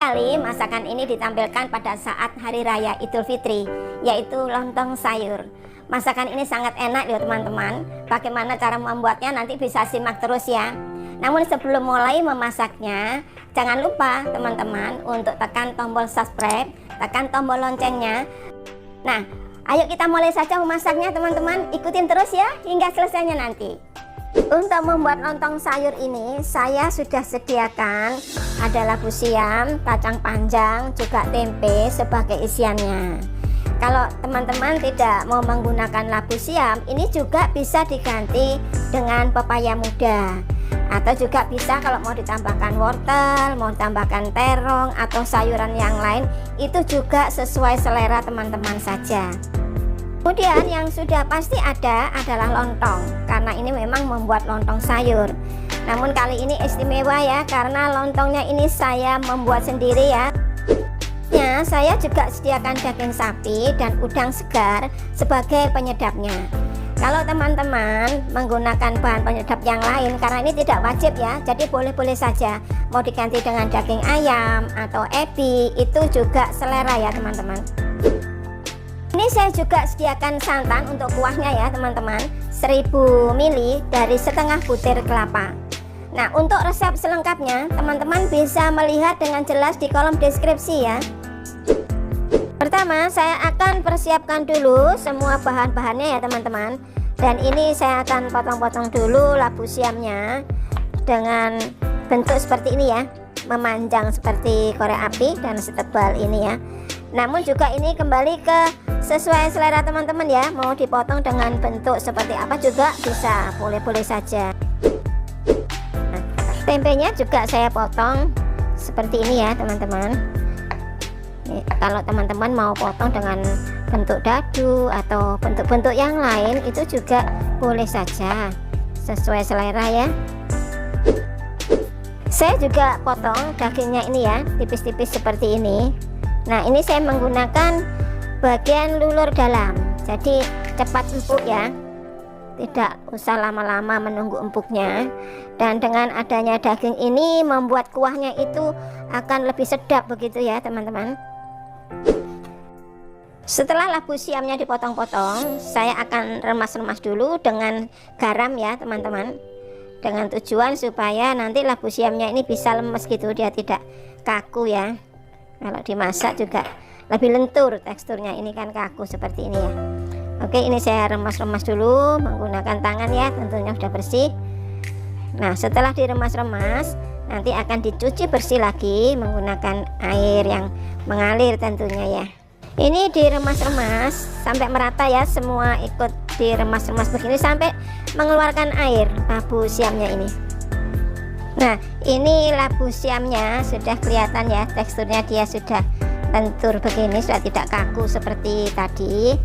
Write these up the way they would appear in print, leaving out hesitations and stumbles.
kali masakan ini ditampilkan pada saat Hari Raya Idul Fitri, yaitu lontong sayur. Masakan ini sangat enak ya teman-teman. Bagaimana cara membuatnya nanti bisa simak terus ya. Namun sebelum mulai memasaknya, jangan lupa teman-teman untuk tekan tombol subscribe, tekan tombol loncengnya. Nah, ayo kita mulai saja memasaknya teman-teman. Ikutin terus ya hingga selesainya nanti. Untuk membuat lontong sayur ini saya sudah sediakan ada labu siam, kacang panjang, juga tempe sebagai isiannya. Kalau teman-teman tidak mau menggunakan labu siam, ini juga bisa diganti dengan pepaya muda. Atau juga bisa kalau mau ditambahkan wortel, mau ditambahkan terong atau sayuran yang lain, itu juga sesuai selera teman-teman saja. Kemudian yang sudah pasti ada adalah lontong, karena ini memang membuat lontong sayur. Namun kali ini istimewa ya, karena lontongnya ini saya membuat sendiri ya. Saya juga sediakan daging sapi dan udang segar sebagai penyedapnya. Kalau teman-teman menggunakan bahan penyedap yang lain, karena ini tidak wajib ya, jadi boleh-boleh saja. Mau diganti dengan daging ayam atau ebi, itu juga selera ya teman-teman. Ini saya juga sediakan santan untuk kuahnya ya teman-teman, 1000 ml dari setengah butir kelapa. Nah, untuk resep selengkapnya teman-teman bisa melihat dengan jelas di kolom deskripsi ya. Pertama, saya akan persiapkan dulu semua bahan-bahannya ya teman-teman. Dan ini saya akan potong-potong dulu labu siamnya dengan bentuk seperti ini ya, memanjang seperti korek api dan setebal ini ya. Namun juga ini kembali ke sesuai selera teman-teman ya, mau dipotong dengan bentuk seperti apa juga bisa, boleh-boleh saja. Nah, tempenya juga saya potong seperti ini ya teman-teman. Kalau teman-teman mau potong dengan bentuk dadu atau bentuk-bentuk yang lain, itu juga boleh saja, sesuai selera ya. Saya juga potong dagingnya ini ya, tipis-tipis seperti ini. Nah, ini saya menggunakan bagian lulur dalam, jadi cepat empuk ya, tidak usah lama-lama menunggu empuknya. Dan dengan adanya daging ini membuat kuahnya itu akan lebih sedap begitu ya teman-teman. Setelah labu siamnya dipotong-potong, saya akan remas-remas dulu dengan garam ya teman-teman, dengan tujuan supaya nanti labu siamnya ini bisa lemes gitu, dia tidak kaku ya. Kalau dimasak juga lebih lentur teksturnya, ini kan kaku seperti ini ya. Oke, ini saya remas-remas dulu menggunakan tangan ya, tentunya sudah bersih. Nah, setelah diremas-remas nanti akan dicuci bersih lagi menggunakan air yang mengalir tentunya ya. Ini diremas-remas sampai merata ya, semua ikut diremas-remas begini sampai mengeluarkan air labu siamnya ini. Nah, ini labu siamnya sudah kelihatan ya, teksturnya dia sudah lentur begini, sudah tidak kaku seperti tadi.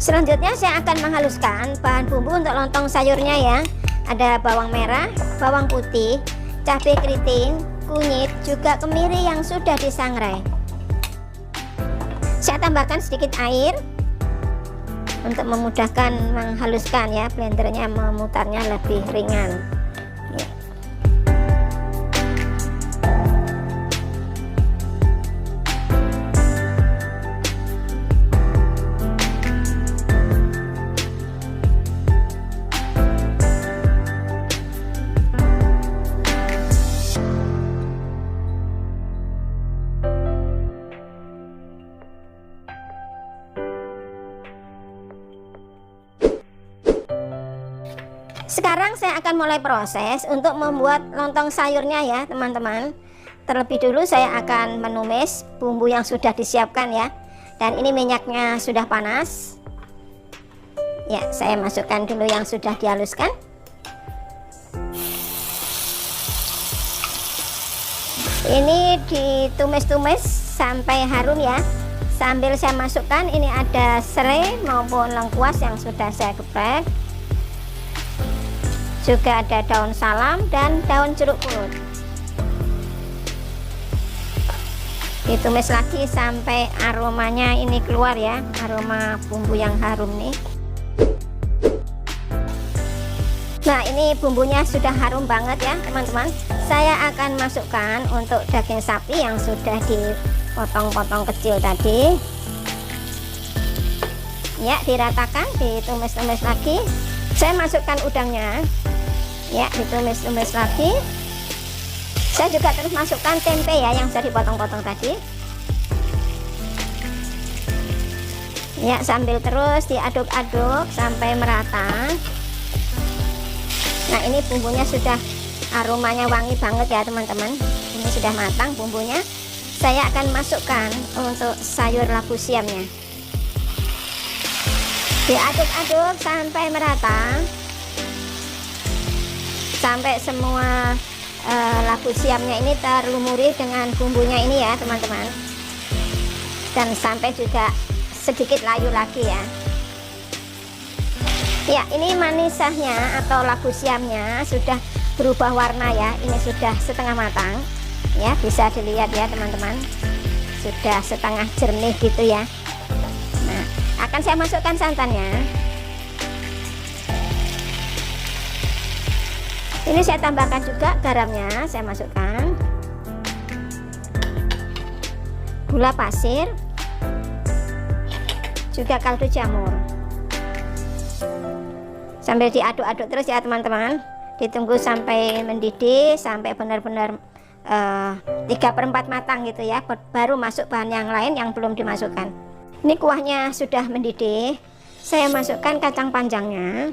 Selanjutnya saya akan menghaluskan bahan bumbu untuk lontong sayurnya ya. Ada bawang merah, bawang putih, cabai keriting, kunyit, juga kemiri yang sudah disangrai. Saya tambahkan sedikit air untuk memudahkan menghaluskan ya, blendernya memutarnya lebih ringan ya. Sekarang saya akan mulai proses untuk membuat lontong sayurnya ya teman-teman. Terlebih dulu saya akan menumis bumbu yang sudah disiapkan ya. Dan ini minyaknya sudah panas. Ya, saya masukkan dulu yang sudah dihaluskan. Ini ditumis-tumis sampai harum ya. Sambil saya masukkan ini ada serai maupun lengkuas yang sudah saya geprek. Juga ada daun salam dan daun jeruk purut. Ditumis lagi sampai aromanya ini keluar ya, aroma bumbu yang harum nih. Nah, ini ini bumbunya sudah harum banget ya teman-teman. Saya akan masukkan untuk daging sapi yang sudah dipotong-potong kecil tadi. Ya, diratakan, ditumis-tumis lagi. Saya masukkan udangnya. Ya, ditumis-tumis lagi. Saya juga terus masukkan tempe ya yang sudah dipotong-potong tadi. Ya, sambil terus diaduk-aduk sampai merata. Nah, ini bumbunya sudah aromanya wangi banget ya teman-teman. Ini sudah matang bumbunya. Saya akan masukkan untuk sayur labu siamnya. Diaduk-aduk sampai merata. Sampai semua labu siamnya ini terlumuri dengan bumbunya ini ya teman-teman. Dan sampai juga sedikit layu lagi ya. Ya, ini manisahnya atau labu siamnya sudah berubah warna ya. Ini sudah setengah matang. Ya, bisa dilihat ya teman-teman. Sudah setengah jernih gitu ya. Nah, akan saya masukkan santannya. Ini saya tambahkan juga garamnya, saya masukkan. Gula pasir. Juga kaldu jamur. Sambil diaduk-aduk terus ya teman-teman. Ditunggu sampai mendidih, sampai benar-benar 3/4 matang gitu ya. Baru masuk bahan yang lain yang belum dimasukkan. Ini kuahnya sudah mendidih. Saya masukkan kacang panjangnya.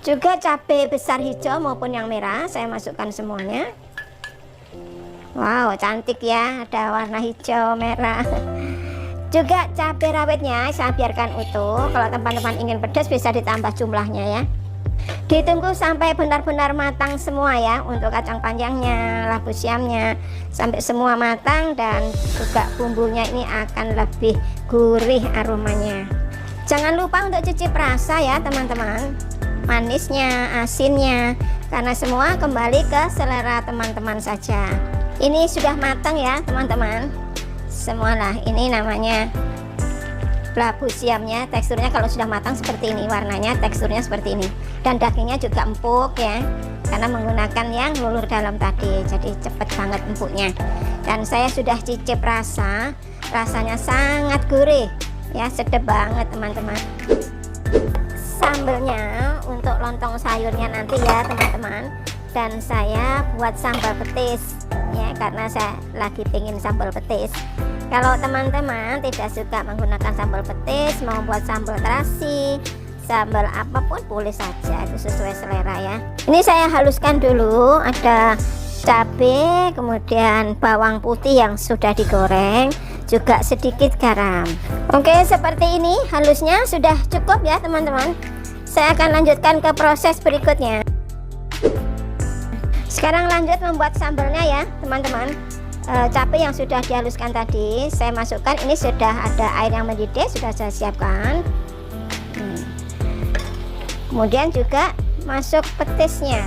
Juga cabai besar hijau maupun yang merah saya masukkan semuanya. Wow, cantik ya, ada warna hijau merah. Juga cabai rawitnya saya biarkan utuh. Kalau teman-teman ingin pedas bisa ditambah jumlahnya ya. Ditunggu sampai benar-benar matang semua ya, untuk kacang panjangnya, labu siamnya, sampai semua matang dan juga bumbunya ini akan lebih gurih aromanya. Jangan lupa untuk cicip rasa ya teman-teman, manisnya, asinnya, karena semua kembali ke selera teman-teman saja. Ini sudah matang ya teman-teman, semualah. Ini namanya labu siamnya. Teksturnya kalau sudah matang seperti ini, warnanya teksturnya seperti ini, dan dagingnya juga empuk ya, karena menggunakan yang lulur dalam tadi, jadi cepet banget empuknya. Dan saya sudah cicip rasa, rasanya sangat gurih ya, sedap banget teman-teman. Sambelnya untuk lontong sayurnya nanti ya teman-teman, dan saya buat sambal petis ya, karena saya lagi pengen sambal petis. Kalau teman-teman tidak suka menggunakan sambal petis, mau buat sambal terasi, sambal apapun boleh saja, itu sesuai selera ya. Ini saya haluskan dulu, ada cabai, kemudian bawang putih yang sudah digoreng, juga sedikit garam. Oke, seperti ini halusnya sudah cukup ya teman-teman. Saya akan lanjutkan ke proses berikutnya. Sekarang lanjut membuat sambalnya ya teman-teman. Cabai yang sudah dihaluskan tadi saya masukkan. Ini sudah ada air yang mendidih, sudah saya siapkan. Kemudian juga masuk petisnya,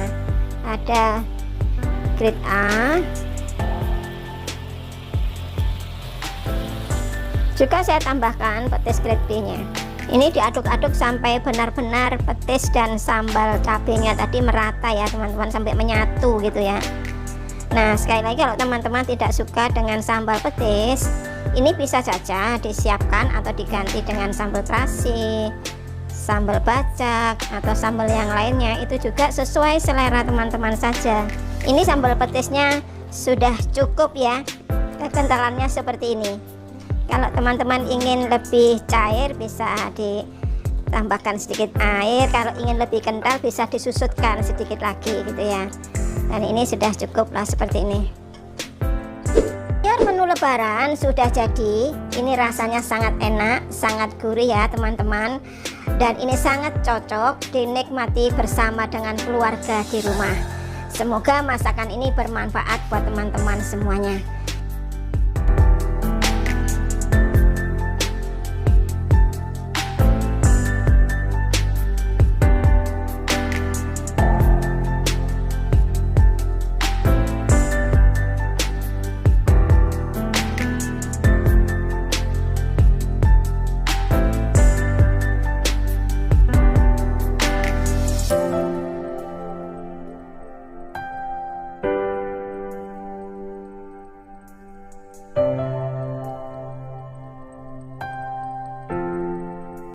ada grade A. Juga saya tambahkan petis grade B nya. Ini diaduk-aduk sampai benar-benar petis dan sambal cabenya tadi merata ya teman-teman, sampai menyatu gitu ya. Nah, sekali lagi kalau teman-teman tidak suka dengan sambal petis, ini bisa saja disiapkan atau diganti dengan sambal terasi, sambal bacak, atau sambal yang lainnya. Itu juga sesuai selera teman-teman saja. Ini sambal petisnya sudah cukup ya, kekentalannya seperti ini. Kalau teman-teman ingin lebih cair bisa ditambahkan sedikit air, kalau ingin lebih kental bisa disusutkan sedikit lagi gitu ya. Dan ini sudah cukup lah seperti ini. Menu lebaran sudah jadi. Ini rasanya sangat enak, sangat gurih ya teman-teman, dan ini sangat cocok dinikmati bersama dengan keluarga di rumah. Semoga masakan ini bermanfaat buat teman-teman semuanya.